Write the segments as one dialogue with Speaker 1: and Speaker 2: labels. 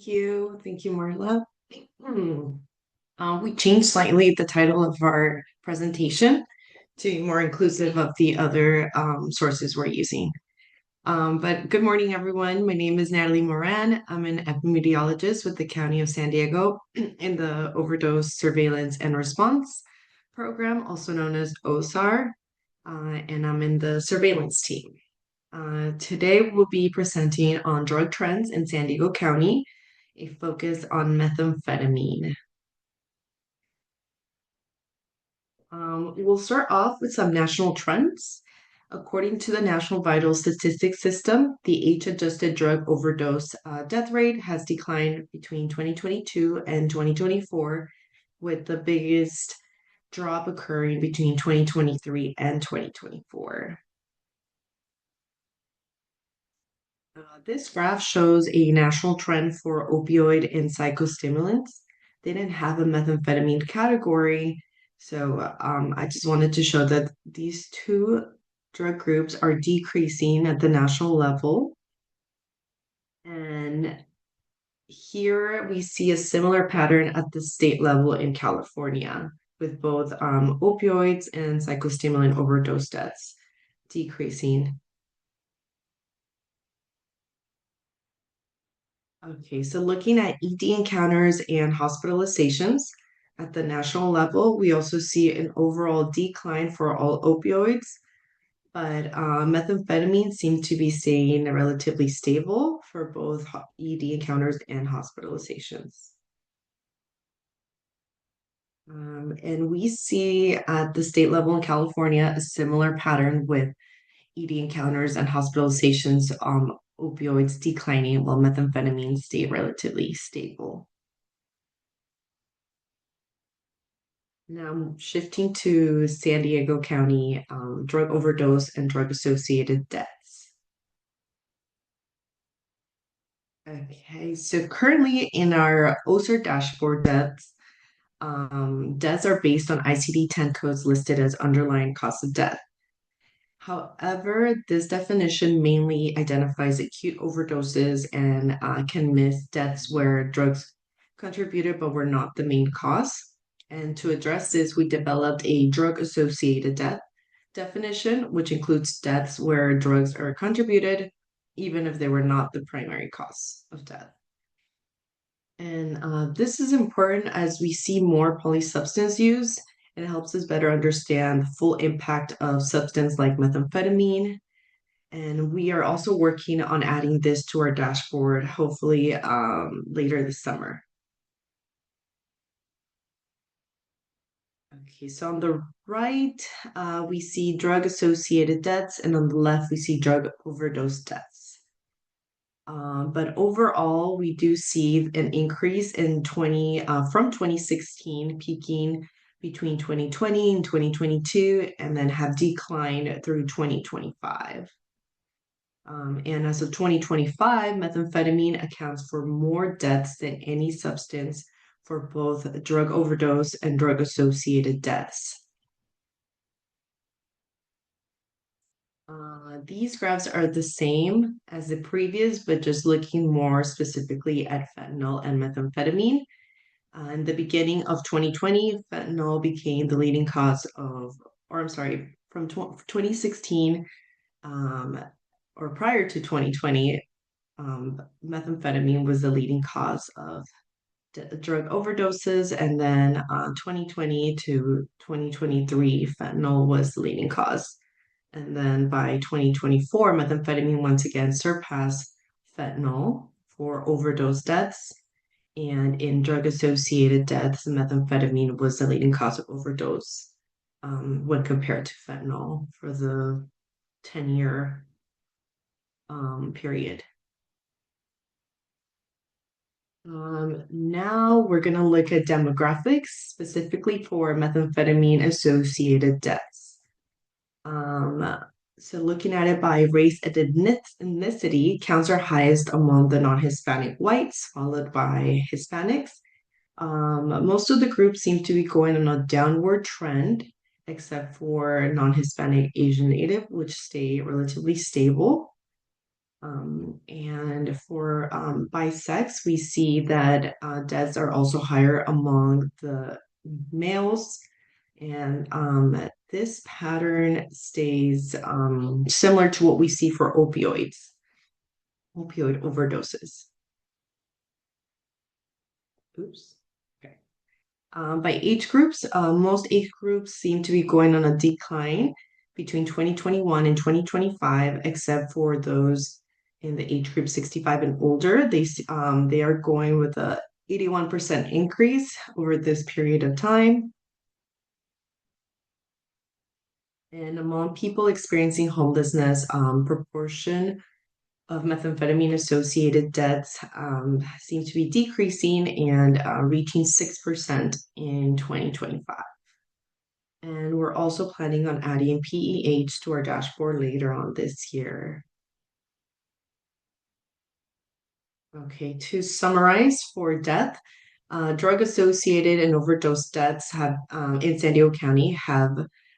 Speaker 1: Thank you. Thank you, Marla. Hmm. We changed slightly the title of our presentation to be more inclusive of the other sources we're using. But good morning, everyone. My name is Nathaly Moran. I'm an epidemiologist with the County of San Diego in the Overdose Surveillance and Response Program, also known as OSAR, and I'm in the surveillance team. Today, we'll be presenting on drug trends in San Diego County, a focus on methamphetamine. We'll start off with some national trends. According to the National Vital Statistics System, the age-adjusted drug overdose death rate has declined between 2022 and 2024, with the biggest drop occurring between 2023 and 2024. This graph shows a national trend for opioid and psychostimulants. They didn't have a methamphetamine category, so I just wanted to show that these two drug groups are decreasing at the national level. And here we see a similar pattern at the state level in California, with both opioids and psychostimulant overdose deaths decreasing. Okay, so looking at ED encounters and hospitalizations at the national level, we also see an overall decline for all opioids, but methamphetamine seemed to be staying relatively stable for both ED encounters and hospitalizations. And we see at the state level in California a similar pattern with ED encounters and hospitalizations, opioids declining while methamphetamine stayed relatively stable. Now shifting to San Diego County, drug overdose and drug associated deaths. Okay, so currently in our OSAR dashboard, deaths are based on ICD-10 codes listed as underlying cause of death. However, this definition mainly identifies acute overdoses and can miss deaths where drugs contributed but were not the main cause. And to address this, we developed a drug-associated death definition, which includes deaths where drugs are contributed, even if they were not the primary cause of death. And this is important as we see more polysubstance use, and it helps us better understand the full impact of substance like methamphetamine. And we are also working on adding this to our dashboard, hopefully later this summer. Okay, so on the right, we see drug-associated deaths, and on the left, we see drug overdose deaths. But overall, we do see an increase in from 2016, peaking between 2020 and 2022, and then have declined through 2025. And as of 2025, methamphetamine accounts for more deaths than any substance for both drug overdose and drug associated deaths. These graphs are the same as the previous, but just looking more specifically at fentanyl and methamphetamine. In the beginning of 2020, fentanyl became the leading cause of, or I'm sorry, from 2016, or prior to 2020, methamphetamine was the leading cause of drug overdoses, and then 2020 to 2023, fentanyl was the leading cause. And then by 2024, methamphetamine once again surpassed fentanyl for overdose deaths. And in drug associated deaths, methamphetamine was the leading cause of overdose when compared to fentanyl for the 10-year period. Now we're going to look at demographics specifically for methamphetamine associated deaths. So looking at it by race and ethnicity, counts are highest among the non-Hispanic whites, followed by Hispanics. Most of the groups seem to be going on a downward trend, except for non-Hispanic Asian Native, which stay relatively stable. And for by sex, we see that deaths are also higher among the males, and this pattern stays similar to what we see for opioid overdoses. Oops. Okay. By age groups, most age groups seem to be going on a decline between 2021 and 2025, except for those in the age group 65 and older. They are going with a 81% increase over this period of time. And among people experiencing homelessness, proportion of methamphetamine associated deaths seem to be decreasing and reaching 6% in 2025. And we're also planning on adding PEH to our dashboard later on this year. Okay, to summarize for death, drug-associated and overdose deaths have in San Diego County have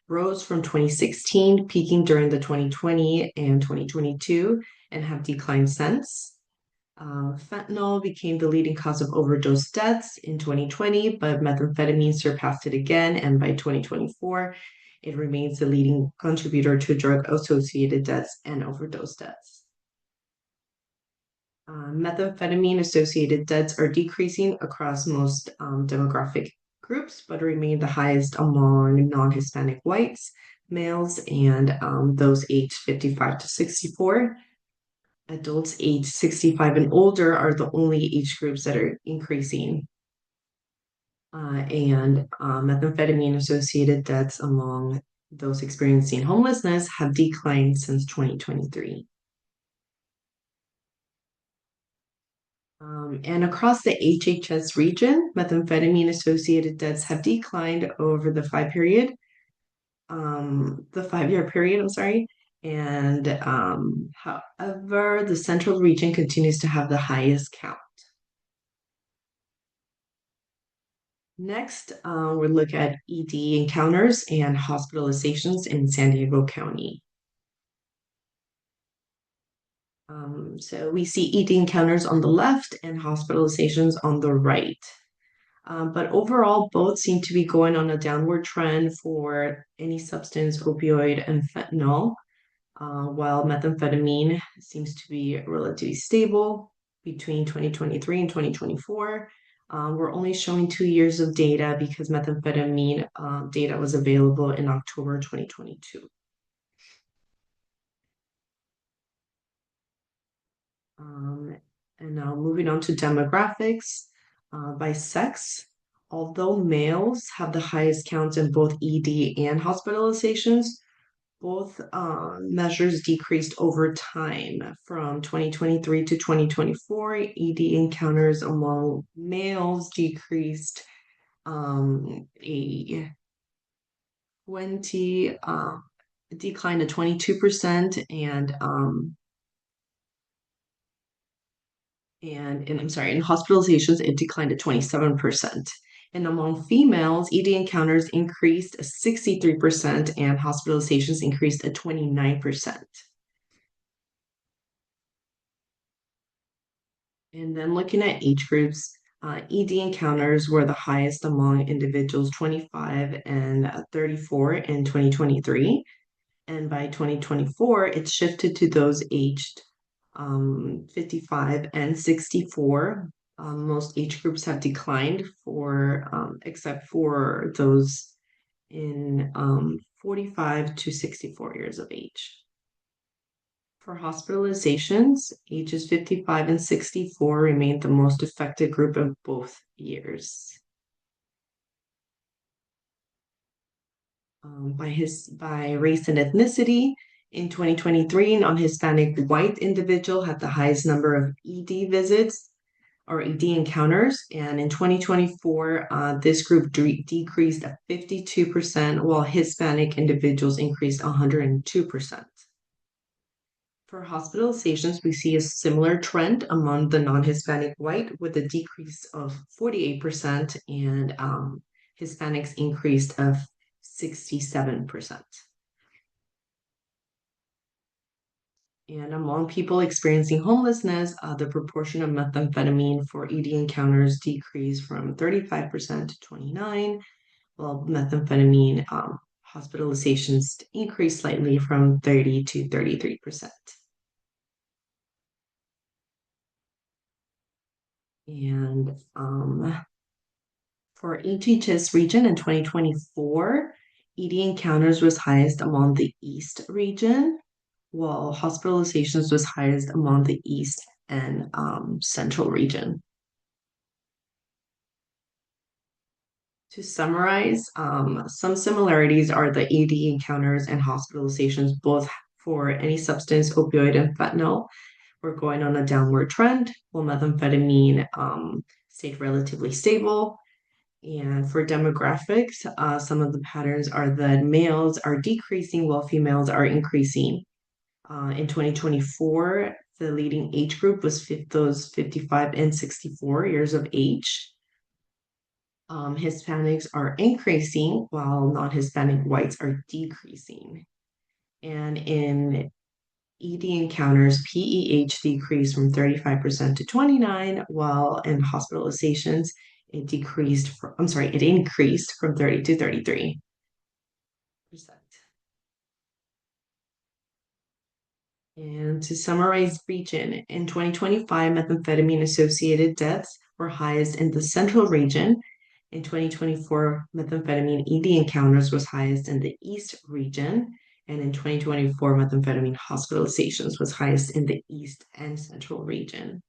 Speaker 1: rose from 2016, peaking during the 2020 and 2022, and have declined since. Fentanyl became the leading cause of overdose deaths in 2020, but methamphetamine surpassed it again, and by 2024, it remains the leading contributor to drug-associated deaths and overdose deaths. Methamphetamine-associated deaths are decreasing across most demographic groups, but remain the highest among non-Hispanic whites, males, and those aged 55 to 64. Adults aged 65 and older are the only age groups that are increasing. And methamphetamine-associated deaths among those experiencing homelessness have declined since 2023. And across the HHS region, methamphetamine-associated deaths have declined over the 5-year period, I'm sorry. And however, the central region continues to have the highest count. Next, we'll look at ED encounters and hospitalizations in San Diego County. So we see ED encounters on the left and hospitalizations on the right. But overall, both seem to be going on a downward trend for any substance, opioid, and fentanyl, while methamphetamine seems to be relatively stable between 2023 and 2024. We're only showing 2 years of data because methamphetamine data was available in October 2022. And now moving on to demographics by sex. Although males have the highest counts in both ED and hospitalizations, both measures decreased over time from 2023 to 2024. ED encounters among males decreased a 20 decline to 22%, and I'm sorry, in hospitalizations, it declined to 27%. And among females, ED encounters increased 63% and hospitalizations increased at 29%. And then looking at age groups, ED encounters were the highest among individuals 25 and 34 in 2023. And by 2024, it shifted to those aged 55 and 64. Most age groups have declined except for those in 45 to 64 years of age. For hospitalizations, ages 55 and 64 remain the most affected group of both years. By race and ethnicity, in 2023, non-Hispanic white individual had the highest number of ED visits or ED encounters, and in 2024, this group decreased at 52%, while Hispanic individuals increased 102%. For hospitalizations, we see a similar trend among the non-Hispanic white with a decrease of 48% and Hispanics increased of 67%. And among people experiencing homelessness, the proportion of methamphetamine for ED encounters decreased from 35% to 29, while methamphetamine hospitalizations increased slightly from 30 to 33%. And for HHS region in 2024, ED encounters was highest among the East region, while hospitalizations was highest among the East and Central region. To summarize, some similarities are the ED encounters and hospitalizations, both for any substance, opioid, and fentanyl, were going on a downward trend, while methamphetamine stayed relatively stable. And for demographics, some of the patterns are that males are decreasing while females are increasing. In 2024, the leading age group was those 55 and 64 years of age. Hispanics are increasing while non-Hispanic whites are decreasing. And in ED encounters, PEH decreased from 35% to 29, while in hospitalizations, it increased from 30 to 33%. And to summarize region, in 2025, methamphetamine associated deaths were highest in the central region. In 2024, methamphetamine ED encounters was highest in the East region. And in 2024, methamphetamine hospitalizations was highest in the East and Central region.